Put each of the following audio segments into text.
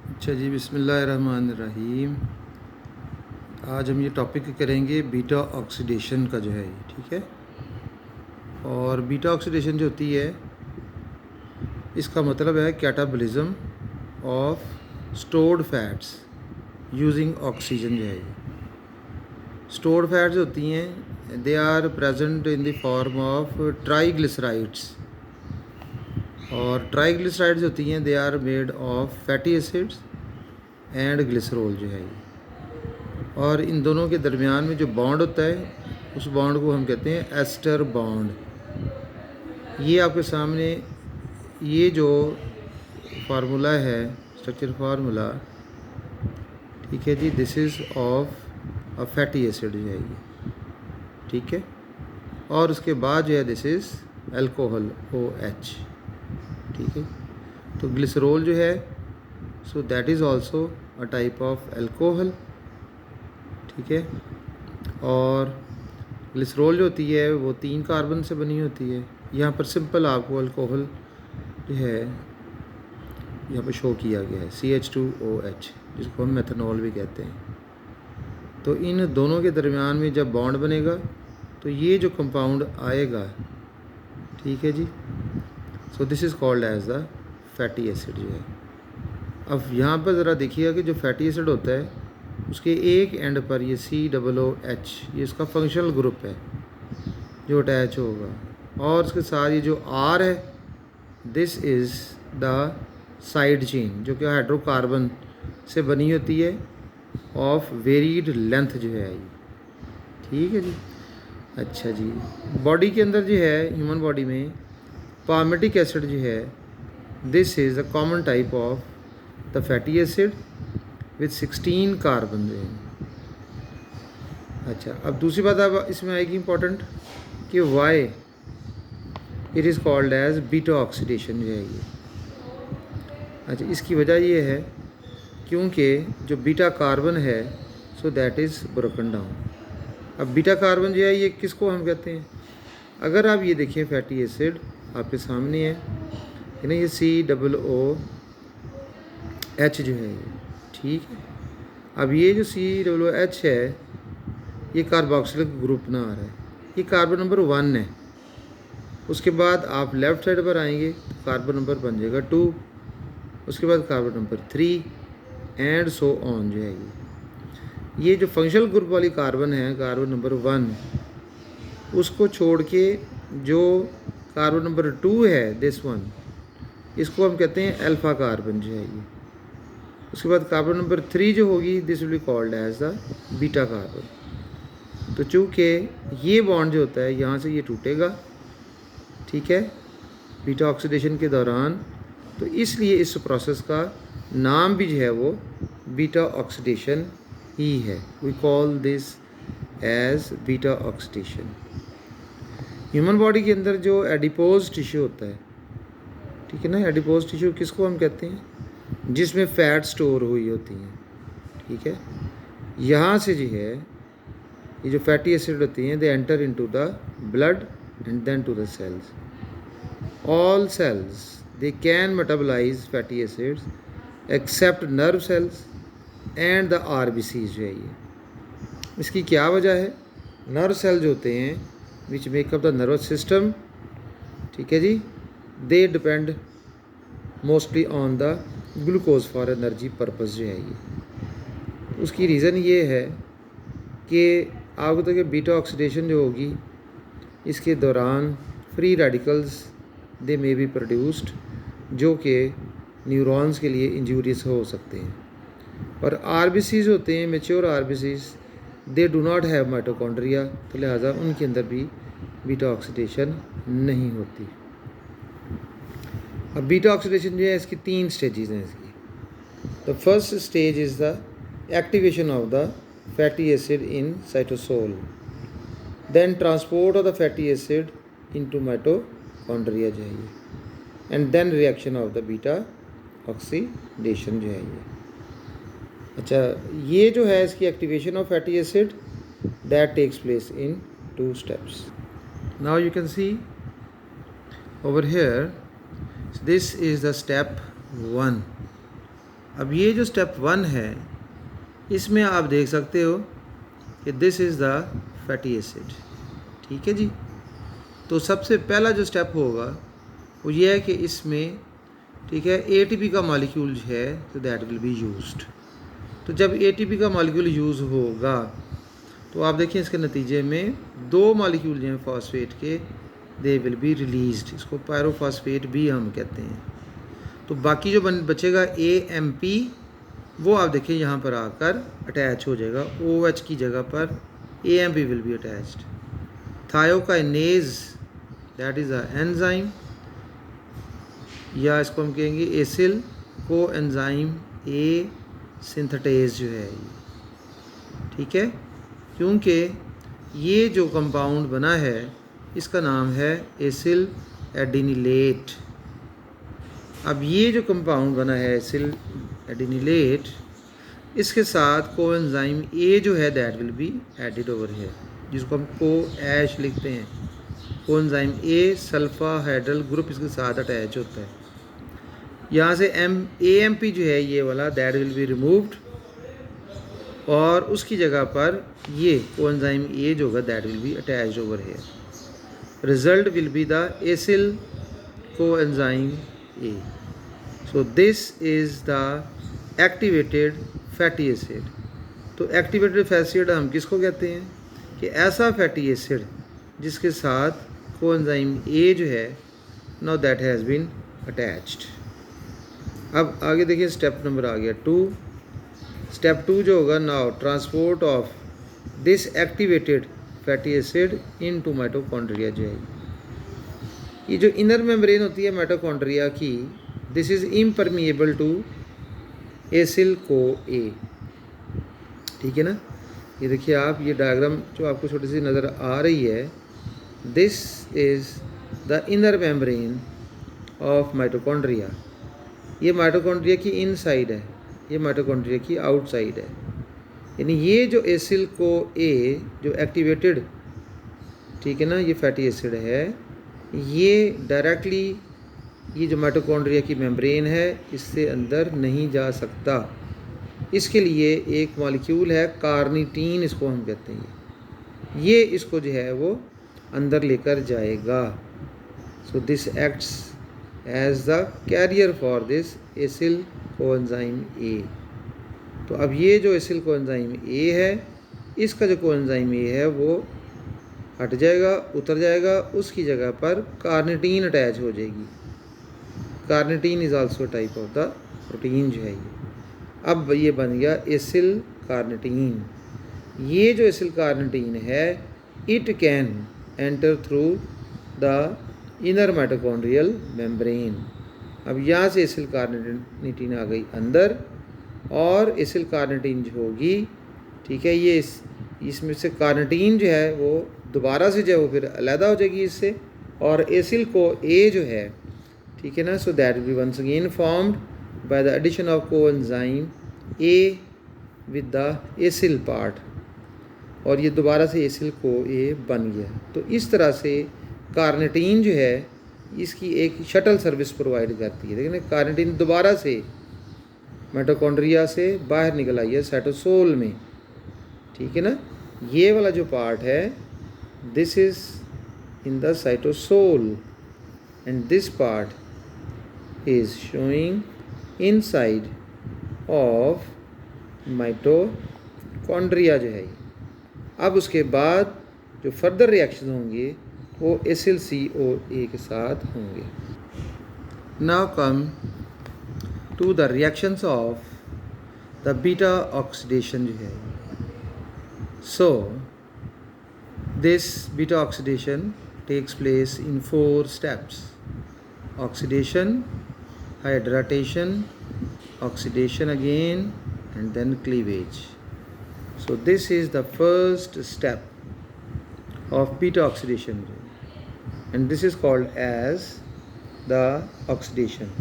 अच्छा जी, बिस्मिल्लाहिर्रहमानिर्रहीम। आज हम ये टॉपिक करेंगे बीटा ऑक्सीडेशन का जो है ये, ठीक है। और बीटा ऑक्सीडेशन जो होती है इसका मतलब है catabolism of stored fats using oxygen जो है ये। स्टोर्ड फैट्स होती हैं, they are present in the form of triglycerides. और ट्राइग्लिसराइड्स होती हैं, they are made of fatty acids and glycerol जो है ये। और इन दोनों के दरमियान में जो बॉन्ड होता है उस बॉन्ड को हम कहते हैं एस्टर बॉन्ड। ये आपके सामने ये जो फार्मूला है, स्ट्रक्चर फार्मूला, ठीक है जी, this is of a fatty acid जो है ये, ठीक है। और उसके बाद जो है दिस इज़ अल्कोहल OH, ठीक है। तो ग्लिसरॉल जो है, so that is also a type of alcohol, ठीक है। और ग्लिसरॉल जो होती है वो 3 कार्बन से बनी होती है। यहाँ पर सिंपल आपको अल्कोहल जो है यहाँ पर शो किया गया है, CH2OH, जिसको हम मेथनॉल भी कहते हैं। तो इन दोनों के दरमियान में जब बॉन्ड बनेगा तो ये जो कंपाउंड आएगा, ठीक है जी, so this is called as the fatty acid जो है। अब यहाँ पर ज़रा देखिएगा कि जो फैटी एसिड होता है उसके एक एंड पर ये COOH, ये इसका फंक्शनल ग्रुप है जो अटैच होगा। और उसके साथ ये जो R है, this is the side chain, जो कि हाइड्रोकार्बन से बनी होती है ऑफ वेरीड लेंथ जो है ये, ठीक है जी। अच्छा जी, बॉडी के अंदर जो है, ह्यूमन बॉडी में पाल्मिटिक एसिड जो है, this is the common type of the fatty acid with 16 carbon जो है। अच्छा, अब दूसरी बात अब इसमें आएगी इंपॉर्टेंट कि why it is called as beta oxidation जो है ये। अच्छा, इसकी वजह ये है क्योंकि जो बीटा कार्बन है, so that is broken down. अब बीटा कार्बन जो है ये किसको हम कहते हैं? अगर आप ये देखिए फैटी एसिड आपके सामने है ना, ये COOH जो है ये, ठीक है। अब ये जो COOH है ये कार्बोक्सिलिक ग्रुप ना आ रहा है, ये कार्बन नंबर 1 है। उसके बाद आप लेफ़्ट साइड पर आएंगे तो कार्बन नंबर बन जाएगा 2, उसके बाद carbon number 3 and so on जो है ये जो फंक्शनल ग्रुप वाली कार्बन है, कार्बन नंबर 1, उसको छोड़ के जो कार्बन नंबर 2 है, दिस वन, इसको हम कहते हैं अल्फ़ा कार्बन जो है ये। उसके बाद कार्बन नंबर 3 जो होगी, this will be called as the beta carbon. तो चूँकि ये बॉन्ड जो होता है यहाँ से ये टूटेगा, ठीक है, बीटा ऑक्सीडेशन के दौरान, तो इसलिए इस प्रोसेस का नाम भी जो है वो बीटा ऑक्सीडेशन ही है। We call this as beta oxidation. Human body के अंदर जो एडिपोज टिश्यू होता है, ठीक है ना, एडिपोज टिश्यू किसको हम कहते हैं? जिसमें फ़ैट स्टोर हुई होती हैं, ठीक है। यहाँ से जो है ये जो फैटी एसिड होती हैं, they enter into the blood and then to the cells. All cells they can metabolise fatty acids except nerve cells and the RBCs जो है ये। इसकी क्या वजह है? नर्व सेल जो होते हैं which make up the nervous system, ठीक है जी, they depend mostly on the glucose for energy purpose जो है ये। उसकी रीज़न ये है कि आपको तो कि बीटा ऑक्सीडेशन जो होगी इसके दौरान free radicals they may be produced, जो कि न्यूरॉन्स के लिए इंजूरियस हो सकते हैं। और RBCs होते हैं, mature RBCs, they do not have mitochondria, तो लिहाजा उनके अंदर भी बीटा ऑक्सीडेशन नहीं होती। अब बीटा ऑक्सीडेशन जो है इसकी 3 स्टेजेस हैं इसकी। The first stage is the activation of the fatty acid in cytosol, then transport of the fatty acid into mitochondria जो है ये, and then reaction of the beta oxidation जो है ये। अच्छा, ये जो है इसकी activation of fatty acid that takes place in 2 steps. Now you can see over here, this is the step 1, अब ये जो स्टेप 1 है, इसमें आप देख सकते हो कि this is the fatty acid. ठीक है जी। तो सबसे पहला जो स्टेप होगा वो ये है कि इसमें, ठीक है, ATP का मॉलिक्यूल जो है तो दैट विल बी यूज्ड। तो जब ATP का मॉलिक्यूल यूज़ होगा तो आप देखिए इसके नतीजे में 2 मॉलिक्यूल जो हैं फॉस्फेट के, दे विल बी रिलीज्ड। इसको पायरोफॉस्फेट भी हम कहते हैं। तो बाकी जो बचेगा AMP, वो आप देखिए यहाँ पर आकर अटैच हो जाएगा। OH की जगह पर AMP will be attached. Thiokinase, that is a enzyme, या इसको हम कहेंगे एसिल को एंजाइम ए सिंथेटेज जो है ये, ठीक है, क्योंकि ये जो कंपाउंड बना है इसका नाम है एसिल एडिनिलेट। अब ये जो कंपाउंड बना है एसिल एडिनिलेट, इसके साथ कोएंजाइम ए जो है that will be added over है, जिसको हम को ऐश लिखते हैं। Coenzyme A sulfhydryl group इसके साथ अटैच होता है। यहाँ से AMP जो है ये वाला, दैट विल बी रिमूव्ड, और उसकी जगह पर ये कोएंजाइम ए जो होगा that will be attached over है। Result will be the acyl coenzyme A. So this is the activated fatty acid. तो एक्टिवेटेड फैटी एसिड हम किसको कहते हैं कि ऐसा फैटी एसिड जिसके साथ कोएंजाइम ए जो है now that has been attached. अब आगे देखिए स्टेप नंबर आ गया 2। स्टेप 2 जो होगा, now transport of this activated fatty acid into mitochondria जो है। ये जो इनर मेम्ब्रेन होती है माइटोकॉन्ड्रिया की, this is impermeable to acyl को ए। ठीक है ना। ये देखिए आप, ये डायग्राम जो आपको छोटी सी नज़र आ रही है, this is the inner membrane of mitochondria. ये माइटोकॉन्ड्रिया की इनसाइड है, ये माइटोकॉन्ड्रिया की आउटसाइड है। यानी ये जो एसिल को ए जो एक्टिवेटेड, ठीक है ना, ये फैटी एसिड है, ये डायरेक्टली ये जो माइटोकॉन्ड्रिया की मेम्ब्रेन है इससे अंदर नहीं जा सकता। इसके लिए एक मॉलिक्यूल है कार्निटीन, इसको हम कहते हैं। ये इसको जो है वो अंदर लेकर जाएगा। So this acts as the carrier for this acyl coenzyme A. तो अब ये जो एसिल कोएंजाइम ए है, इसका जो कोएंजाइम ए है वो हट जाएगा, उतर जाएगा, उसकी जगह पर कार्निटीन अटैच हो जाएगी। Carnitine is also type of the protein जो है ये। अब ये बन गया एसिल कार्निटीन। ये जो एसिल कार्निटीन है, it can enter through the inner mitochondrial membrane. अब यहाँ से एसिल कार्निटीन आ गई अंदर, और एसिल कार्निटीन जो होगी, ठीक है, ये इसमें से कार्निटीन जो है वो दोबारा से जो है वो फिर अलहदा हो जाएगी इससे, और एसिल को ए जो है, ठीक है ना, so that will be once again formed by the addition of coenzyme A with the acyl part, और ये दोबारा से एसिल को ए बन गया। तो इस तरह से कार्निटीन जो है इसकी एक शटल सर्विस प्रोवाइड करती है। देखिए कार्निटीन दोबारा से माइटोकॉन्ड्रिया से बाहर निकल आई है साइटोसोल में, ठीक है ना। ये वाला जो पार्ट है, this is in the cytosol, and this part is showing inside of mitochondria जो है। अब उसके बाद जो फर्दर रिएक्शन होंगे वो एसिल CoA के साथ होंगे। Now come to the reactions of the beta oxidation जो है। So this beta oxidation takes place in 4 steps: oxidation, hydration, oxidation again, and then cleavage. So this is the first step of beta oxidation, and this is called as the oxidation.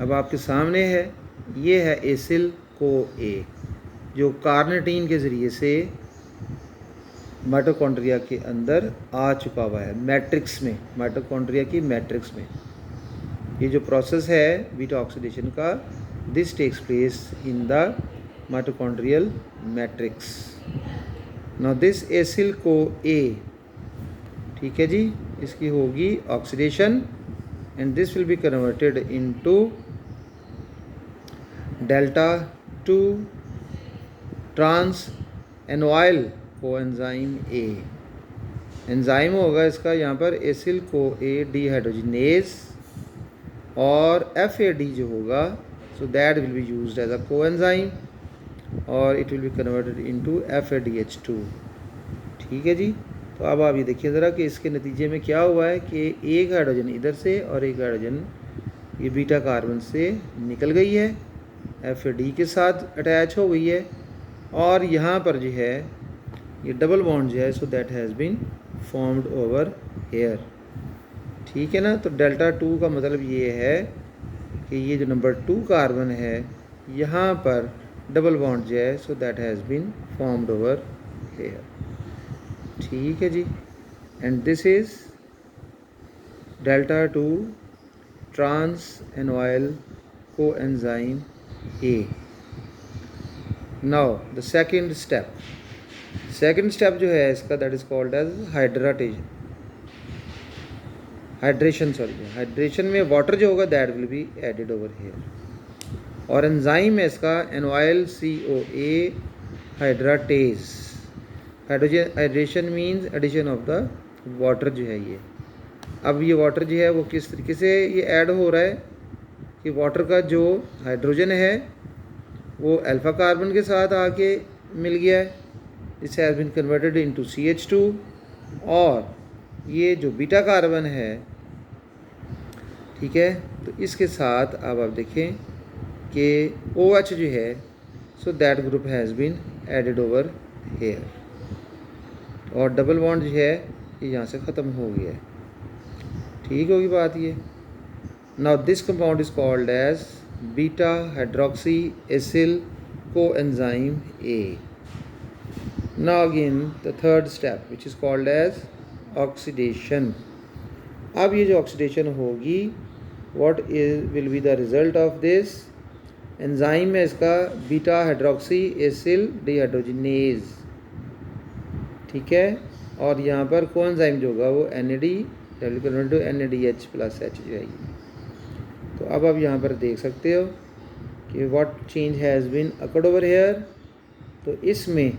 अब आपके सामने है, ये है acyl को ए जो carnitine के ज़रिए से माइटोकॉन्ड्रिया के अंदर आ चुका हुआ है, मैट्रिक्स में, माइटोकॉन्ड्रिया की मैट्रिक्स में। ये जो प्रोसेस है बीटा ऑक्सीडेशन का, this takes place in the mitochondrial matrix. Now this acyl को ए, ठीक है जी, इसकी होगी oxidation and this will be converted into delta 2 trans enoyl coenzyme A. Enzyme होगा इसका यहाँ पर एसिल को ए डिहाइड्रोजिनेज और एफ ए डी जो होगा, so that will be used as a coenzyme और it will be converted into FADH2। ठीक है जी। तो अब आप ये देखिए ज़रा कि इसके नतीजे में क्या हुआ है कि एक हाइड्रोजन इधर से और एक हाइड्रोजन ये बीटा कार्बन से निकल गई है, FAD के साथ अटैच हो गई है और यहाँ पर जो है ये डबल बॉन्ड जो है so that has been formed over here. ठीक है ना। तो डेल्टा 2 का मतलब ये है कि ये जो नंबर 2 कार्बन है यहाँ पर डबल बॉन्ड जो है so that has been formed over here. ठीक है जी। And this is delta 2 trans enoyl coenzyme A. Now the second step जो है इसका that is called as hydration में वाटर जो होगा that will be added over here और एंजाइम है इसका enoyl CoA hydratase. Hydration means addition of the water जो है ये। अब ये वाटर जो है वो किस तरीके से ये ऐड हो रहा है कि वाटर का जो हाइड्रोजन है वो अल्फ़ा कार्बन के साथ आके मिल गया है, this has been converted into CH2 और ये जो बीटा कार्बन है, ठीक है, तो इसके साथ अब आप देखें कि OH जो है so that group has been added over here और डबल बॉन्ड जो है ये यहाँ से ख़त्म हो गया है। ठीक होगी बात ये। Now this compound is called as beta hydroxy acyl coenzyme A। Now again the third step which is called as oxidation। अब ये जो ऑक्सीडेशन होगी what will be the result of this? Enzyme है इसका बीटा हाइड्रोक्सी एसिल डिहाइड्रोजिनेज, ठीक है, और यहाँ पर कोएंजाइम जो होगा वो NADH प्लस H जो है। तो अब आप यहाँ पर देख सकते हो कि what change has been occurred over here। तो इसमें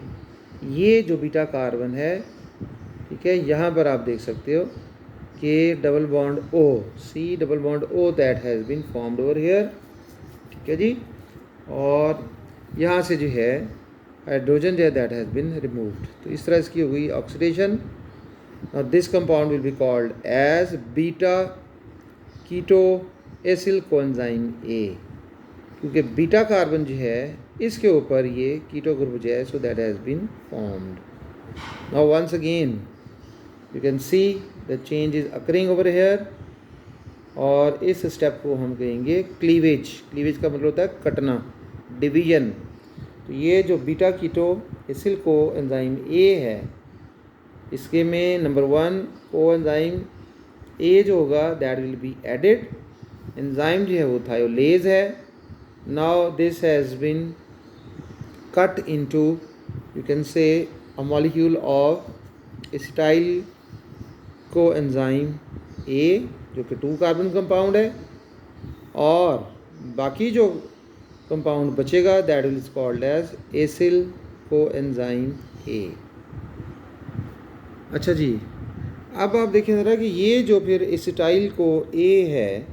ये जो बीटा कार्बन है, ठीक है, यहाँ पर आप देख सकते हो कि double bond O, C double bond O that has been formed over here. ठीक है जी। और यहाँ से जो है हाइड्रोजन जो है दैट हैज़ बीन रिमूव्ड। तो इस तरह इसकी हो गई ऑक्सीडेशन। और this compound will be called as beta keto acyl coenzyme A, क्योंकि बीटा कार्बन जो है इसके ऊपर ये कीटो ग्रुप जो है so that has been formed. Now once again you can see the change is occurring over here और इस स्टेप को हम कहेंगे क्लीवेज। क्लीवेज का मतलब होता है कटना, डिवीजन। तो ये जो beta keto acyl coenzyme A है इसके में नंबर 1 कोएंजाइम A जो होगा that will be added. Enzyme जो है वो थायोलेज है। Now this has been cut into you can say a molecule of acetyl coenzyme A जो कि 2 कार्बन कंपाउंड है और बाकी जो कंपाउंड बचेगा that will is called as acyl coenzyme A। अच्छा जी। अब आप देखें ज़रा कि ये जो फिर एसिटाइल को A है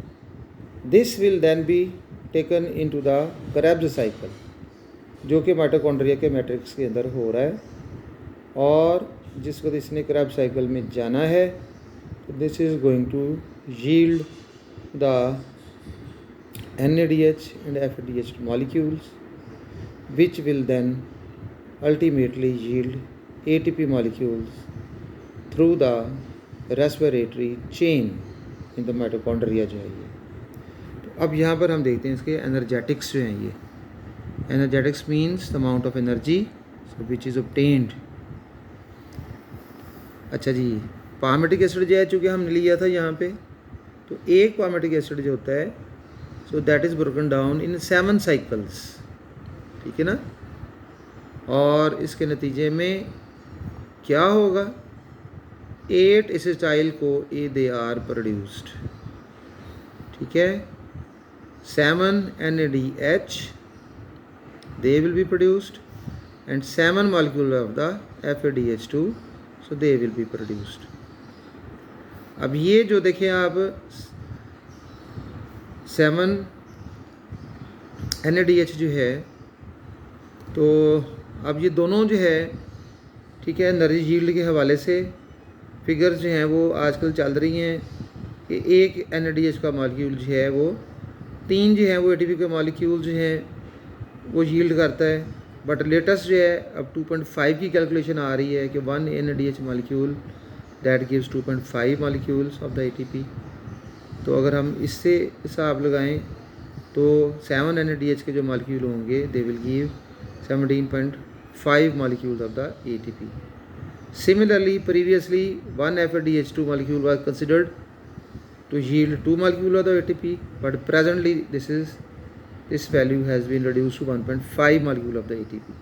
this will then be taken into the Krebs cycle जो कि माइटोकॉन्ड्रिया के मैट्रिक्स के अंदर हो रहा है और जिस वक्त इसने क्रेब्स साइकिल में जाना है तो this is going to yield the NADH and FADH molecules which will then ultimately yield ATP molecules through the respiratory chain in the mitochondria जो है ये। तो अब यहाँ पर हम देखते हैं इसके एनर्जेटिक्स जो हैं ये। Energetics means the amount of energy so which is obtained। अच्छा जी। पामेटिक एसिड जो है चूँकि हमने लिया था यहाँ पे, तो एक पामेटिक एसिड जो होता है so that is broken down in 7 cycles, ठीक है ना। और इसके नतीजे में क्या होगा, 8 acetyl co A they are produced, ठीक है। 7 NADH they will be produced and 7 molecule of the FADH2 so they will be produced। अब ये जो देखें आप 7 NADH जो है, तो अब ये दोनों जो है, ठीक है, एनर्जी यील्ड के हवाले से फिगर्स जो हैं वो आजकल चल रही हैं कि एक NADH का मॉलिक्यूल जो है वो 3 जो हैं वो ATP के मॉलिक्यूल जो हैं वो यील्ड करता है। बट लेटेस्ट जो है अब 2.5 की कैलकुलेशन आ रही है कि 1 NADH molecule that gives 2.5 molecules of the ATP। तो अगर हम इससे हिसाब लगाएं तो 7 NADH के जो मॉलिक्यूल होंगे they will give 17.5 molecules of the ATP। Similarly previously 1 FADH2 molecule was considered to yield 2 molecule of the ATP, but presently this value has been reduced to 1.5 molecule of the ATP.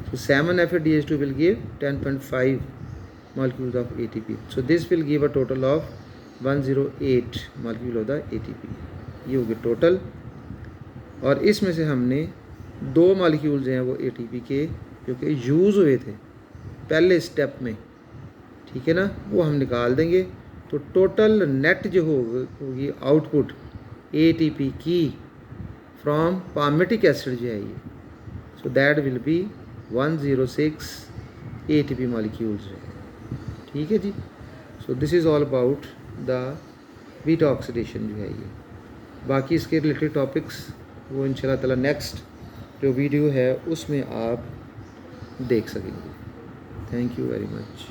So 7 FADH2 will give 10.5 molecules of ATP. So this will give a total of 108 molecule of the ATP। ये हो गया total. और इसमें से हमने 2 molecules हैं वो ATP के जो कि यूज़ हुए थे पहले स्टेप में, ठीक है ना, वो हम निकाल देंगे। तो टोटल नेट जो होगी आउटपुट ATP की फ्रॉम पामेटिक एसिड जो है ये, so that will be 106 ATP molecules है, ठीक है जी। So this is all about the beta oxidation जो है ये। बाकी इसके रिलेटेड टॉपिक्स वो इंशाल्लाह ताला नेक्स्ट जो वीडियो है उसमें आप देख सकेंगे। Thank you very much.